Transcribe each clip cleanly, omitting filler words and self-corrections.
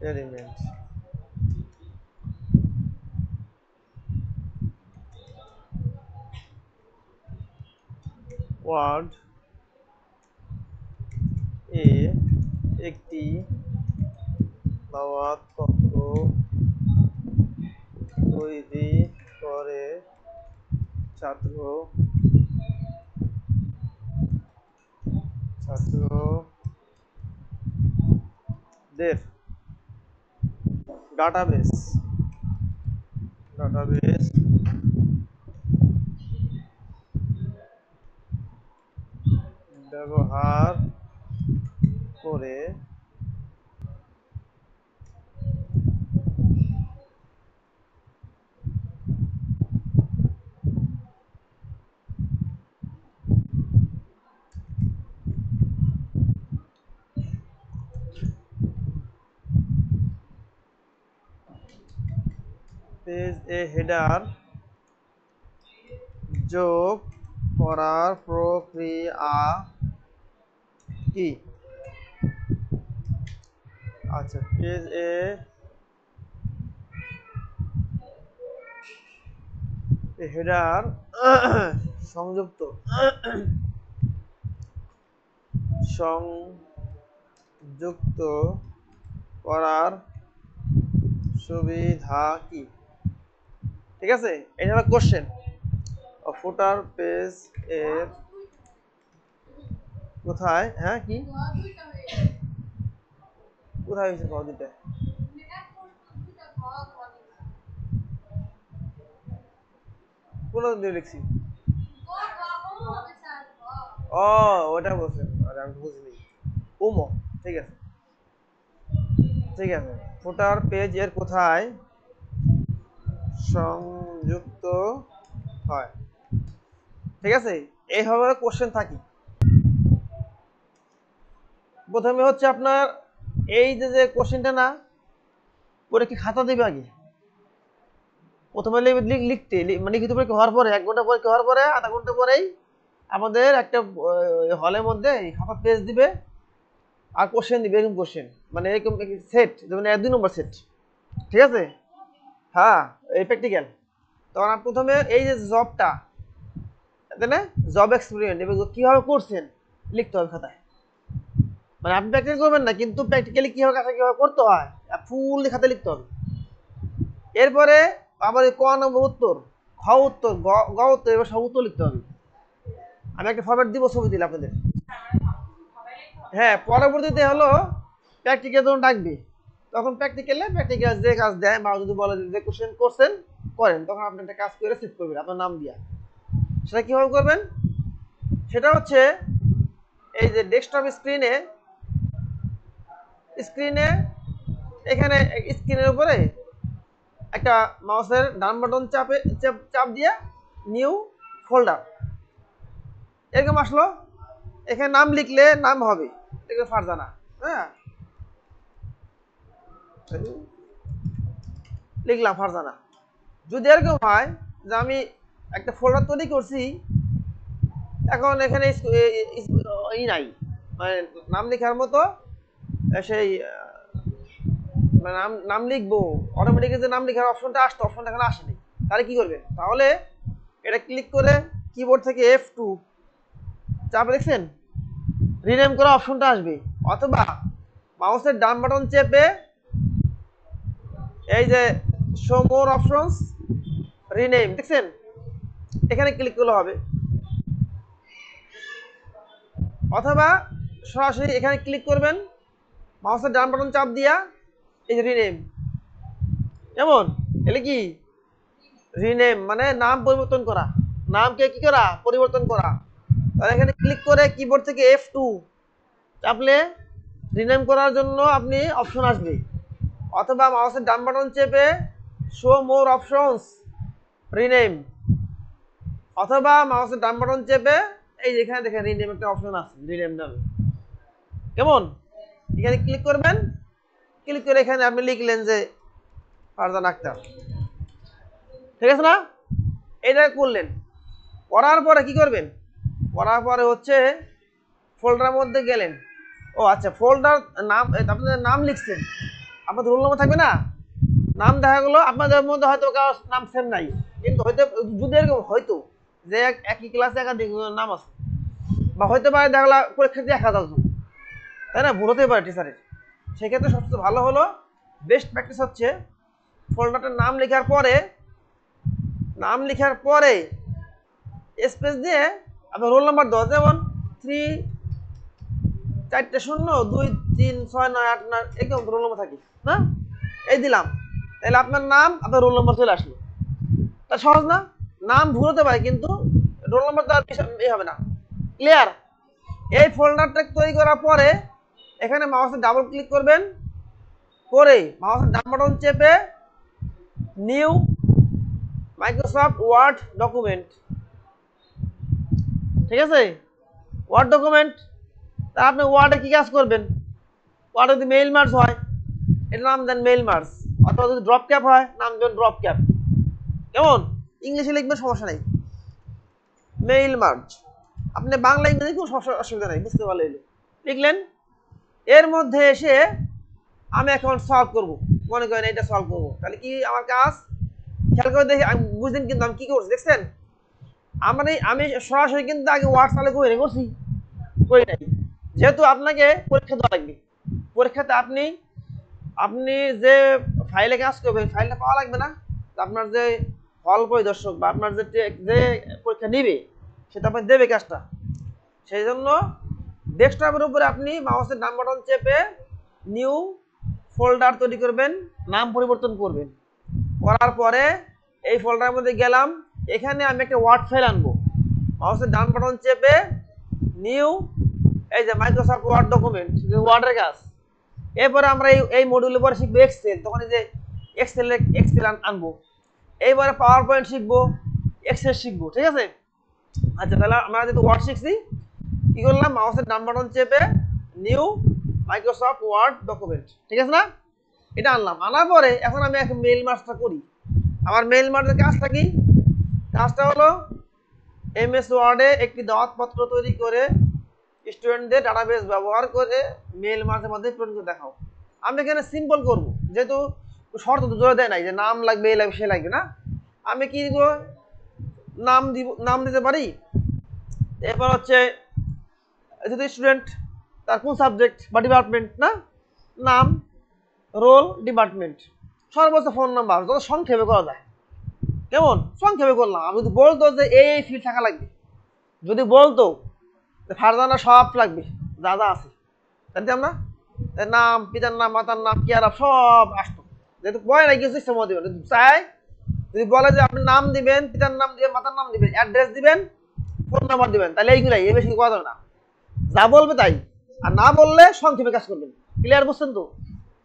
element word এ একটি দাওয়াত পত্র তৈরি করে ছাত্রদের ডাটাবেস ব্যবহার করে পেজ এ হেডার যোগ করার প্রক্রিয়া কি? আচ্ছা, পেজ এ হেডার সংযুক্ত করার সুবিধা কি? ঠিক আছে, এটা হলো কোশ্চেন। ফুটার পেজ এর কোথায়, হ্যাঁ কি কোথায় হয়েছে দুইটা? কোন দিয়ে লিখছি? ও ওটা বলছেন, আরে আমি বুঝিনি। ওমো, ঠিক আছে ফুটার পেজ এর কোথায় সংযুক্ত হয়? ঠিক আছে, এইভাবে কোশ্চেন থাকি। প্রথমে হচ্ছে আপনার এই যে কোশ্চেনটা না পরে কি খাতা দিবে আগে, প্রথমে লিখতে মানে লিখিত পরীক্ষা হওয়ার পরে 1 ঘন্টা পরীক্ষা হওয়ার পরে আধা ঘন্টা পরেই আমাদের একটা হলের মধ্যে খাতা পেজ দিবে আর কোশ্চেন দিবে, এরকম কোশ্চেন মানে এরকম সেট, যেমন 2 নম্বর সেট। ঠিক আছে, হ্যাঁ এই প্র্যাকটিক্যাল। তখন প্রথমে এই যে জবটা, তাই না, জব এক্সপেরিয়েন্স কিভাবে করছেন লিখতে হবে খাতায়। মানে আপনি প্র্যাকটিক্যাল করবেন না, কিন্তু প্র্যাকটিক্যালি কিভাবে কাজটা কিভাবে করতে হয় ফুল খাতায় লিখতে হবে। এরপরে আবার ক নম্বর উত্তর, খ উত্তর, গ উত্তর, এবার সব উত্তর লিখতে হবে। আমি একটা ফরম্যাট দিব, ছবি দিলে আপনাদের। হ্যাঁ, পরবর্তীতে হলো প্র্যাকটিক্যাল যখন ডাকবে তখন প্র্যাকটিক্যাল যে কাজ দেয় বা যদি বলে যে কোশ্চেন করছেন করেন, তখন আপনি একটা কাজ করে সেভ করবেন আপনার নাম দিয়া। সেটা কিভাবে করবেন? সেটা হচ্ছে এই যে ডেস্কটপ স্ক্রিনে এখানে স্ক্রিনের উপরে একটা মাউসের ডান বাটন চাপ দিয়ে নিউ ফোল্ডার এরকম আসলো, এখানে নাম লিখলে নাম হবে, এগুলো ফারজানা। হ্যাঁ, লিখলাম ফারজানা। যদি এরকম হয় যে আমি একটা ফোল্ডার তৈরি করছি, এখন এখানে নাই মানে নাম লেখার মতো সেই মানে নাম লিখবো অটোমেটিক যে নাম লেখার অপশনটা আসতো, অপশনটা এখানে আসেনি। তাহলে কি করবেন? তাহলে এটা ক্লিক করে কিবোর্ড থেকে F2 চাপে দেখছেন রিনেম করা অপশনটা আসবে, অথবা মাউসের ডান বাটন চেপে এই যে শো মোর অপশনস রিনেম দেখছেন, এখানে ক্লিক করলে হবে। অথবা সরাসরি এখানে ক্লিক করবেন মাউসের ডান বাটন চাপ দিয়া এই যে রিনেম, কেমন এলে কি রিনেম মানে নাম পরিবর্তন করা, নামকে কি করা পরিবর্তন করা। তাহলে এখানে ক্লিক করে কিবোর্ড থেকে F2 চাপলে রিনেম করার জন্য আপনি অপশন আসবে, অথবা মাউসের ডান বাটন চেপে শো মোর অপশনস রিনেম, অথবা মাউসের ডান বাটন চেপে এই যেখানে দেখেন রিনেম একটা অপশন আছে রিনেম নামে, কেমন এখানে ক্লিক করবেন। ক্লিক করে এখানে আপনি লিখলেন যে ফারজানা আক্তার, ঠিক আছে না? এটা করলেন। করার পরে কি করবেন, করার পরে হচ্ছে ফোল্ডারের মধ্যে গেলেন। ও আচ্ছা, ফোল্ডার নাম, আপনাদের নাম লিখছেন, আপনাদের রোল নম্বর থাকবে না, নাম দেখা গেলো আপনাদের মধ্যে হয়তো কারো নাম সেম নাই, কিন্তু হয়তো যদি এরকম হয়তো যে একই ক্লাসে একাধিক নাম আছে, বা হইতে পারে দেখা গেলো পরীক্ষা দিয়ে 1000 জন, তাই না, ভুল হতে পারে টিচারের। সেক্ষেত্রে সবচেয়ে ভালো হলো, বেস্ট প্র্যাকটিস হচ্ছে ফোল্ডারটার নাম লেখার পরে স্পেস দিয়ে আপনার রোল নাম্বার দাও, যেমন 3 4 0 2 3 6 9 8 9 এরকম রোল নম্বর থাকে না, এই দিলাম, তাহলে আপনার নাম আপনার রোল নম্বর চলে আসলো। তা সহজ না, নাম ভুল হতে পারে কিন্তু রোল নম্বর তো আর হবে না। ক্লিয়ার? এই ফোল্ডারটা তৈরি করার পরে এখানে মাউসে ডাবল ক্লিক করবেন, করে মাউসের ডান বাটন চেপে নিউ মাইক্রোসফট ওয়ার্ড ডকুমেন্ট, ঠিক আছে, ওয়ার্ড ডকুমেন্ট। তা আপনি ওয়ার্ডে কি কাজ করবেন, ওয়ার্ডে যদি মেইল মার্জ হয় এটার নাম দেন মেইল মার্জ, অথবা যদি ড্রপ ক্যাপ হয় নাম দেবেন ড্রপ ক্যাপ। কেমন? ইংলিশে লিখবেন, সমস্যা নেই, মেইল মার্জ। আপনি বাংলা ইংরেজি কোনো অসুবিধা নেই, বুঝতে পারলে লিখলেন। এর মধ্যে এসে আমি এখন সলভ করব, মনে করেন এটা সলভ করব, তাহলে কি আমার কাজ খেয়াল করে দেখে বুঝলেন কিন্তু আমি কি করছি, দেখছেন আমি সরাসরি কিন্তু আগে ওয়ার্ড চালু করছি করি নাই, যেহেতু আপনাকে পরীক্ষা দেওয়া লাগবে, পরীক্ষাতে আপনি যে ফাইলে কাজ করবেন ফাইলটা পাওয়া লাগবে না, আপনার যে হল পরিদর্শক বা আপনার যে পরীক্ষা নিবে সেটা আপনি দেবে কাজটা। সেই জন্য ডেস্কটপের উপরে আপনি মাউসের ডান বাটন চেপে নিউ ফোল্ডার তৈরি করবেন, নাম পরিবর্তন করবেন, করার পরে এই ফোল্ডারের মধ্যে গেলাম, এখানে আমি একটা ওয়ার্ড ফাইল আনবো, মাউসের ডান বাটন চেপে নিউ, এই যে মাইক্রোসফট ওয়ার্ড ডকুমেন্ট, ওয়ার্ডের কাজ। এরপরে আমরা এই মডিউলের পরে শিখবো এক্সেল, তখন এই যে এক্সেল আনবো, এইবারে পাওয়ার পয়েন্ট শিখবো, এক্সেল শিখবো, ঠিক আছে। আচ্ছা, তাহলে আমরা যেহেতু ওয়ার্ড শিখছি, কি করলাম, মাউসের ডান বাটন চেপে নিউ মাইক্রোসফট ওয়ার্ড ডকুমেন্ট, ঠিক আছে না, এটা আনলাম। আনার পরে এখন আমি এখন মেইল মার্জটা করি। আমার মেইল মার্জের কাজটা কি, কাজটা হলো এমএস ওয়ার্ডে একটি দাওয়াতপত্র তৈরি করে স্টুডেন্টদের ডাটাবেস ব্যবহার করে মেইল মার্জের মধ্যে প্রিন্ট করে দেখাও। আমি এখানে সিম্পল করব, যেহেতু শর্ত তো জোরে দেয় নাই যে নাম লাগবে এই লাগবে সে লাগবে না, আমি কি দিব, নাম দিতে পারি। এরপর হচ্ছে যদি স্টুডেন্ট তার কোন সাবজেক্ট বা ডিপার্টমেন্ট, না, নাম, রোল, ডিপার্টমেন্ট, সর্বোচ্চ ফোন নাম্বার, যত সংক্ষেপে করা যায়। কেমন? সংক্ষেপে করলাম। আমি যদি বলতো যে এই ফিল্ড থাকা লাগবে, যদি বলতো ফারজানা সব লাগবে যা যা আছে, জানতাম না, নাম, পিতার নাম, মাতার নাম, কি আর সব আসতো, যেহেতু বয় না কিছু ইচ্ছা মতো দিবেন। চাই যদি বলে যে আপনি নাম দিবেন, পিতার নাম দিবেন, মাতার নাম দিবেন, অ্যাড্রেস দিবেন, ফোন নাম্বার দিবেন, তাহলে এইগুলাই, এই বেশি কথা না, যা বলবে তাই। আর না বললে সংক্ষেপে কাজ করবেন। ক্লিয়ার? বুঝছেন তো?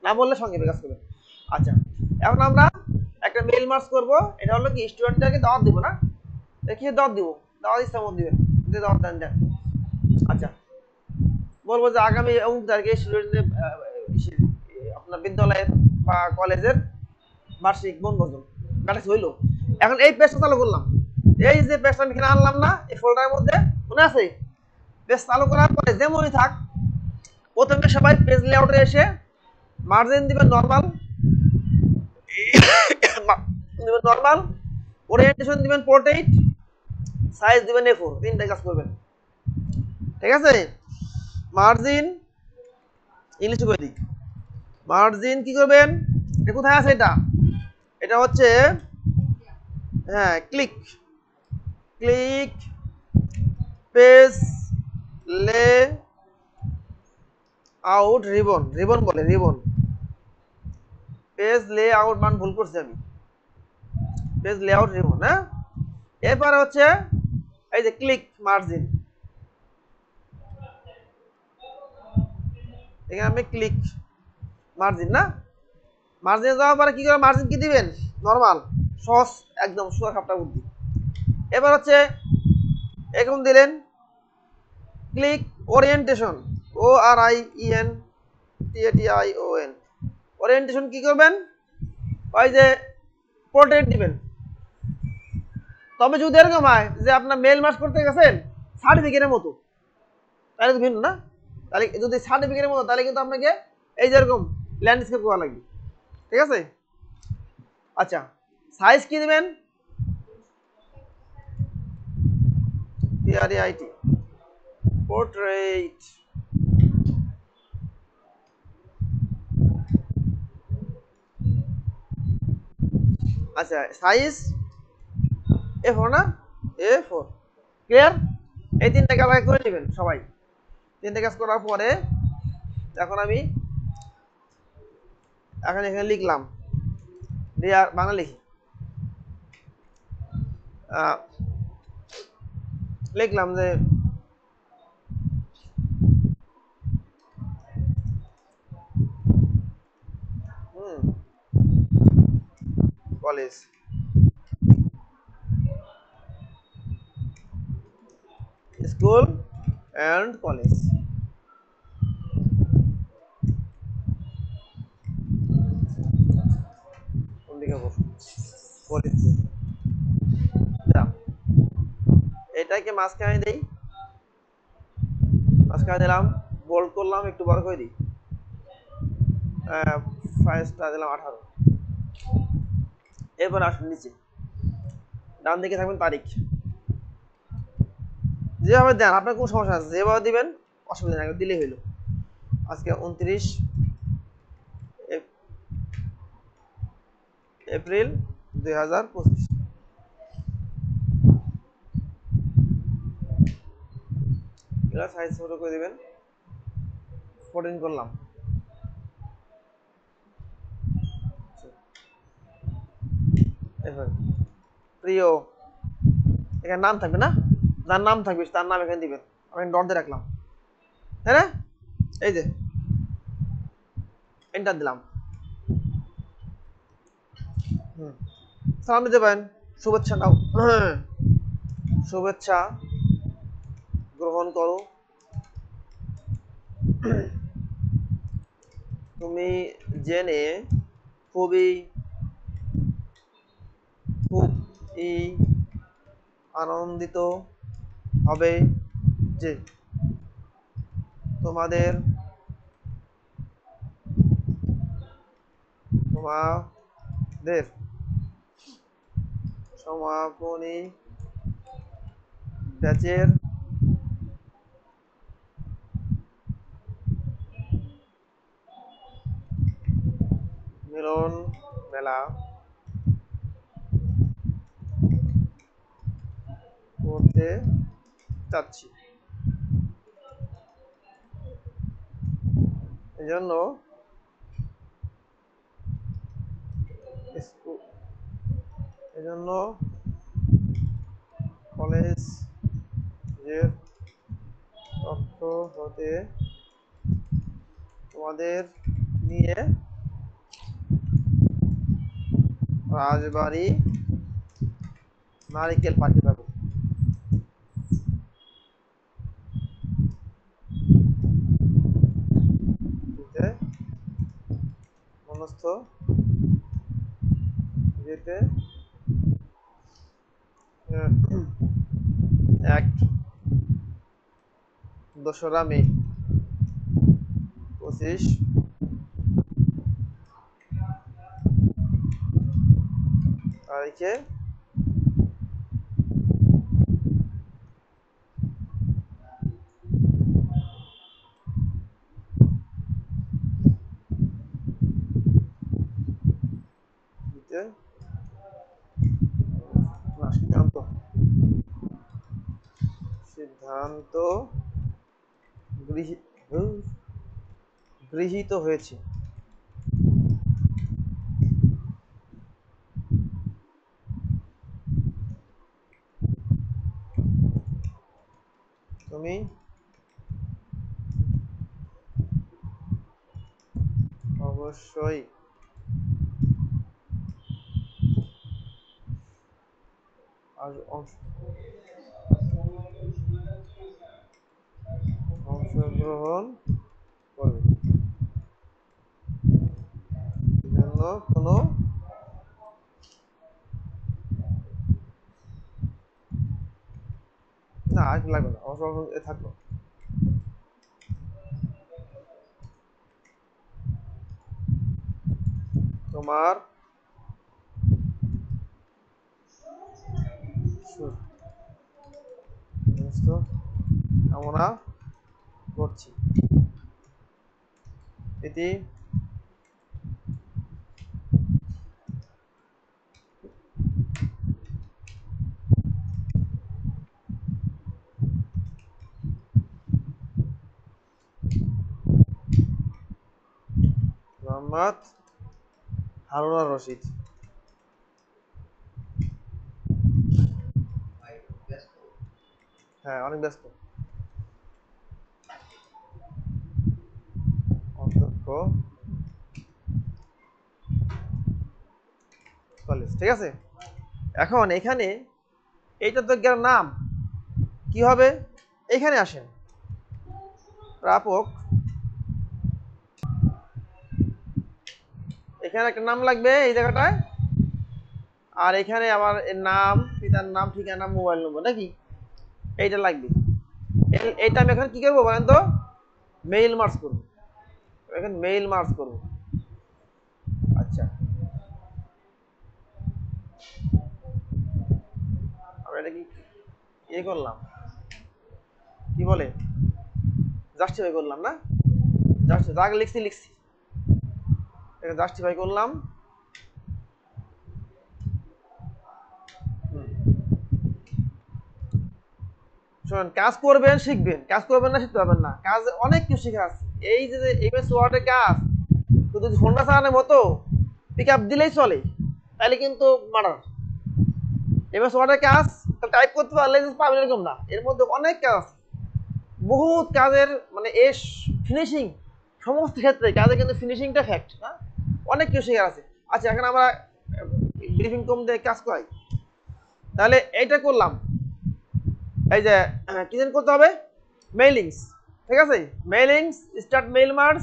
না বললে সংক্ষেপে কাজ করবেন। আচ্ছা, এখন আমরা একটা মেইল মার্জ করব। এটা হলো কি, স্টুডেন্টদেরকে দাওয়াত দিব না, দেখি দাওয়াত দিব, দাওয়াত ইচ্ছা মতো দিবেন, দাওয়াত দেন। আচ্ছা, বলবো যে আগামী অমুক তারিখে স্টুডেন্টদের আপনার বিদ্যালয়ের বা কলেজের বার্ষিক বনভোজন ব্যাটাস হইলো। এখন এই পেজটা চালু করলাম, এই যে পেজটা আমি এখানে আনলাম না এই ফোল্ডারের মধ্যে, মনে আছে? পেজ চালু করার পরে যেমনই থাক, প্রথমে সবাই পেজ লেআউটে এসে মার্জিন দিবেন নরমাল, ওরিয়েন্টেশন দিবেন পোর্ট্রেইট, সাইজ দিবেন A4, তিনটা কাজ করবেন, ঠিক আছে। মার্জিন ইংলিশ করে দিক, মার্জিন কি করবেন, এটা কোথায় আছে, এটা হচ্ছে, হ্যাঁ, ক্লিক পেজ লে আউট রিবন বলে, পেজ লে আউট, মান ভুল করছি আমি, পেজ লে আউট রিবন। হ্যাঁ, এরপরে হচ্ছে এই যে ক্লিক মার্জিন, এখানে আমি ক্লিক মার্জিন, না, মার্জিনে যাওয়ার পরে কি করে, মার্জিন কি দিবেন, নরমাল, সহজ, একদম সোজা সাপটা বুদ্ধি। এবার হচ্ছে এখন দিলেন ক্লিক ওরিয়েন্টেশন, ORIENTATION, ওরিয়েন্টেশন কি করবেন, ওই যে পোর্ট্রেট দিবেন, তবে যদি এরকম হয় যে আপনার মেল মাস করতে গেছেন সার্টিফিকেটের মতো, তাহলে তো ভিন্ন না। তাহলে যদি সার্টিফিকেটের মতো, তাহলে কিন্তু আপনাকে এই যেরকম ল্যান্ডস্কেপ করা লাগবে। ঠিক আছে? আচ্ছা, সাইজ কি দিবেন? PREIT portrait. আচ্ছা, সাইজ A4 না? A4 clear? এই তিনটা কাজ করে নেবেন সবাই। তিনটা কাজ করার পরে এখন আমি এখানে লিখলাম, ডিয়ার বাংলা লিখি, লিখলাম যে কলেজ, স্কুল অ্যান্ড কলেজ। এটাকে মাঝখানে দেই, মাঝখানে দিলাম, বোল্ড করলাম, একটু বড় করে দিই, 5টা দিলাম 18। এরপর আসুন নিচে, ডান দিকে থাকবেন তারিখ, যেভাবে দেন আপনার কোনো সমস্যা আছে, যেভাবে দিবেন অসুবিধা নেই, দিলেই হইলো। আজকে 29 এপ্রিল 2025। এগুলো সাইজ ছোট করে দিবেন, 14 করলাম। প্রিয়, এখানে নাম থাকবে না, যার নাম থাকবে তার নাম এখানে দিবেন। আমি ডট দিয়ে রাখলাম, হ্যাঁ না? এই যে এন্টার দিলাম। সালাম দিতে পারেন, শুভেচ্ছা নাও, শুভেচ্ছা গ্রহণ করো, তুমি জেনে খুবই আনন্দিত হবে যে তোমাদের সমাপনী ব্যাচের মিলন মেলা করতে চাচ্ছি, এজন্য কলেজের পক্ষ হতে তোমাদের নিয়ে রাজবাড়ী নারিকেল পাঠিয়ে দেবো। মনস্থ যেতে অ্যাক্ট 2রা মে 25 তারিখে সিদ্ধান্ত গৃহীত হয়েছে। তুমি অবশ্যই অংশগ্রহণ করবে, জন্য কোনো আর লাগবে না, অবশ্য থাকলো। তোমার কামনা করছি। এটি মোহাম্মদ হারুন আর রশিদ। হ্যাঁ অনেক ব্যস্ত। অধ্যক্ষ কলেজ, ঠিক আছে। এখন এখানে এইটা তো গেল নাম, কি হবে এখানে আসেন প্রাপক, এখানে একটা নাম লাগবে এই জায়গাটায়, আর এখানে আবার এর নাম, পিতার নাম, ঠিকানা, মোবাইল নম্বর নাকি এইটা লাগবে। এইটা আমি এখন কি করবো বলেন তো, মেইল মার্জ করবো, এখন মেইল মার্জ করবো। আচ্ছা আমরা এটা কি ইয়ে করলাম, কি বলে জাস্টিফাই করলাম না, জাস্ট যা লিখছি লিখছি, এটা জাস্টিফাই করলাম। শোনেন, কাজ করবেন শিখবেন, কাজ করবেন না শিখতে পারবেন না, কাজ অনেক কিছু শেখা আছে। এই যে এমএস ওয়ার্ডের কাজ শুধু হোন্ডা চালানোর মতো পিক আপ দিলেই চলে, তাহলে কিন্তু মারার। এমএস ওয়ার্ডের কাজ টাইপ করতে পারলে পাবেন এরকম না, এর মধ্যে অনেক কাজ আছে, বহুত কাজের মানে এস ফিনিশিং, সমস্ত ক্ষেত্রে কাজে কিন্তু ফিনিশিংটা ফ্যাক্ট, হ্যাঁ অনেক কিছু শেখার আছে। আচ্ছা এখন আমরা ব্রিফিং কম দিয়ে কাজ করাই, তাহলে এইটা করলাম। এই যে কি যেন করতে হবে, মেইলিংস, ঠিক আছে, mailings start mail merge,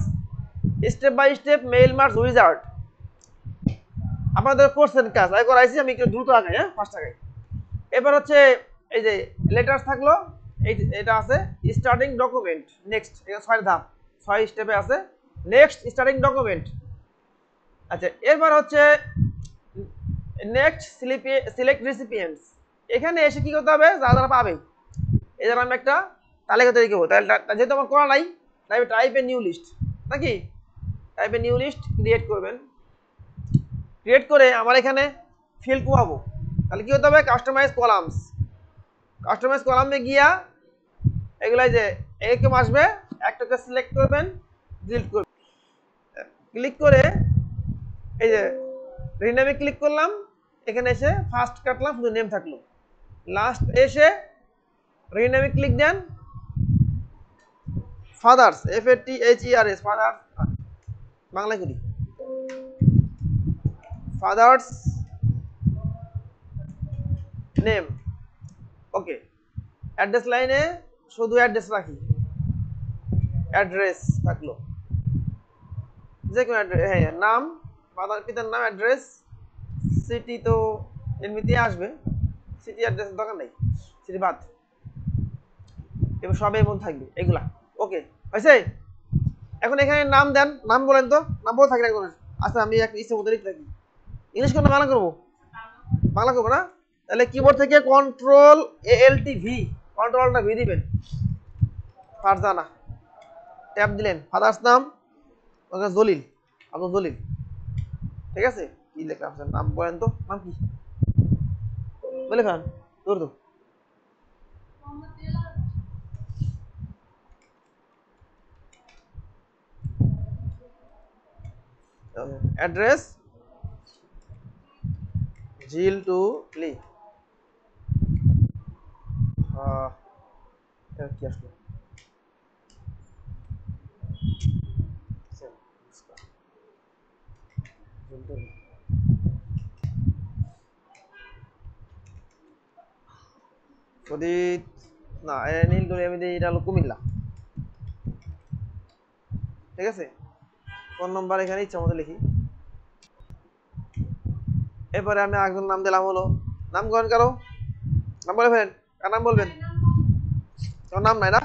step by step mail merge wizard. আপনাদের কোর্সের কাজ আগে করাইছি, আমি একটু দ্রুত আগাই, হ্যাঁ ফার্স্ট আগাই। এবার হচ্ছে এই যে লেটার্স থাকলো, এটা আছে স্টার্টিং ডকুমেন্ট, নেক্সট, এটা 6 ধাপ, 6 স্টেপে আছে। Next starting document. আচ্ছা এরপর হচ্ছে নেক্সট সিলেক্ট রেসিপিয়েন্টস। এখানে এসে কি করতে হবে, যারা যারা পাবে এই জন্য আমি একটা তালিকা তৈরি করবো, তাহলে যেহেতু আমার করা নাই তাই টাইপ এ নিউ লিস্ট, নাকি type a new list create করবেন। ক্রিয়েট করে আমার এখানে ফিল্ড কমাবো, তাহলে কি হতে হবে, কাস্টমাইজ কলামস, কাস্টমাইজ কলামে গিয়া এগুলাই যে এরকম আসবে, একটাকে সিলেক্ট করবেন, ডিলিট করবেন, ক্লিক করে এই যে রিনেমে ক্লিক করলাম, এখানে এসে ফার্স্ট কাটলাম, শুধু নেম থাকলো, লাস্ট এসে রিনেমে ক্লিক দেন, ফাদার্স FATHERS ফাদার্স, বাংলা করি ফাদার্স নেম, ওকে। অ্যাড্রেস লাইনে শুধু অ্যাড্রেস রাখি, অ্যাড্রেস থাকলো, যে কোনো অ্যাড্রেস, হ্যাঁ নাম, পিতার নাম, অ্যাড্রেস, সিটি তো এমনিতেই আসবে, সিটি অ্যাড্রেসের দরকার নেই, সিটি বাদ, এবার সব এর মধ্যে থাকবে এগুলা, ওকে হয়েছে। এখন এখানে নাম দেন, নাম বলেন তো, নাম বলে থাকি না কোনো। আচ্ছা আমি একটা ইচ্ছে মতো লিখতে থাকি, ইংলিশ করবো না বাংলা করবো, বাংলা করবো না, তাহলে কিবোর্ড থেকে কন্ট্রোল ALT V, কন্ট্রোলটা ভি দিবেন, ফারজানা ট্যাব দিলেন, ফাদার্স নাম ওকে জলিল, আব্দুল জলিল, ঠিক আছে। কি লেখা আপনার নাম বলেন তো, নাম কি বলে খান, তোর তো অ্যাড্রেস জিল টু লি, কি আসলো, যদি না নীল করে আমি দিই, এটা হলো কুমিল্লা, ঠিক আছে। ফোন নম্বর এখানে ইচ্ছা মতো লিখি। এরপরে আমি একজন নাম দিলাম, হলো নাম করেন কারো, নাম বলে ফেলেন, কার নাম বলবেন, তোমার নাম নাই না?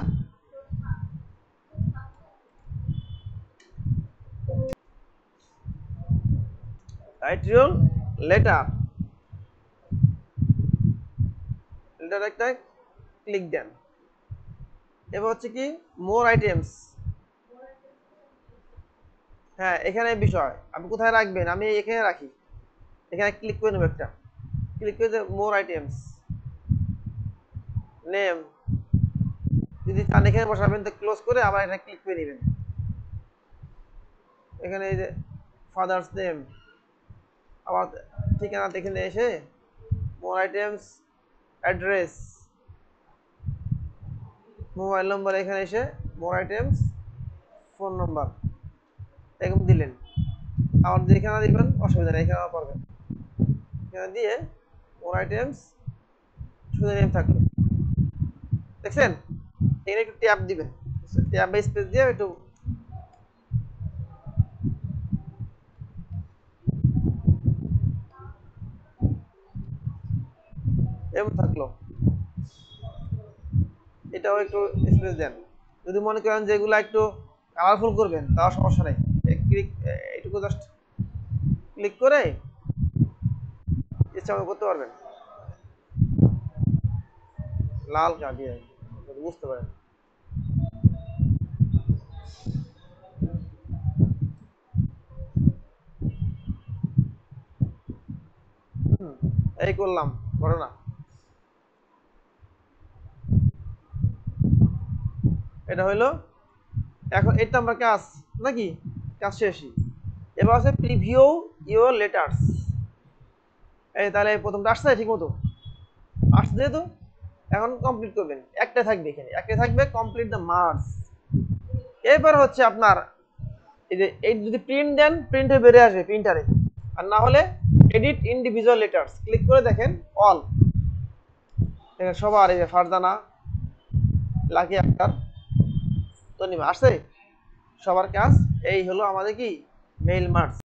রাইট ইউর লেটার, লেটার একটা ক্লিক দেন। এবার হচ্ছে কি মোর আইটেমস। হ্যাঁ এখানে বিষয় আপনি কোথায় রাখবেন, আমি এখানে রাখি, এখানে ক্লিক করে নেব একটা, ক্লিক করে মোর আইটেমস নেম, যদি চান এখানে বসাবেন তো ক্লোজ করে আবার এখানে ক্লিক করে নেবেন। এখানে এই যে ফাদার্স নেম, আবার ঠিকানা এখানে এসে মোর আইটেমস অ্যাড্রেস, মোবাইল নম্বর, এখানে এসে মোর আইটেমস ফোন নাম্বার এরকম দিলেন। আবার যেখানে দিবেন অসুবিধা নেই, এখানে পারবেন, এখানে দিয়ে মোর আইটেমস শুধু নেম থাকলো। দেখছেন এখানে একটু ট্যাব দিবেন, ট্যাব বা স্পেস দিয়ে একটু এমন থাকলো, এটাও একটু স্পেস দেন। যদি মনে করেন যে এগুলো একটু কালারফুল করবেন তাও সমস্যা নেই, ক্লিক এইটুকু জাস্ট ক্লিক করে ইচ্ছা মতো করতে পারবেন, লাল কালি দিয়ে বুঝতে পারেন। এই করলাম ঘটনা, এটা হইলো এখন এটা আমার কাজ নাকি, কাজ শেষই। এবার আছে প্রিভিউ ইউর লেটার্স। এই তাহলে প্রথমটা আসছে ঠিক মতো আসছে যেহেতু এখন কমপ্লিট করবেন, একটা থাকবে এখানে, একটা থাকবে কমপ্লিট দ্য মার্কস। এরপর হচ্ছে আপনার এই যে এই যদি প্রিন্ট দেন প্রিন্টে বেরিয়ে আসবে প্রিন্টারে, আর না হলে এডিট ইন্ডিভিজুয়াল লেটার্স ক্লিক করে দেখেন অল, দেখেন সবার এই যে ফারজানা, লাকি আক্তার, তনিমা আসছে, সবার কাজ এই হলো আমাদের কি মেইল মার্কস।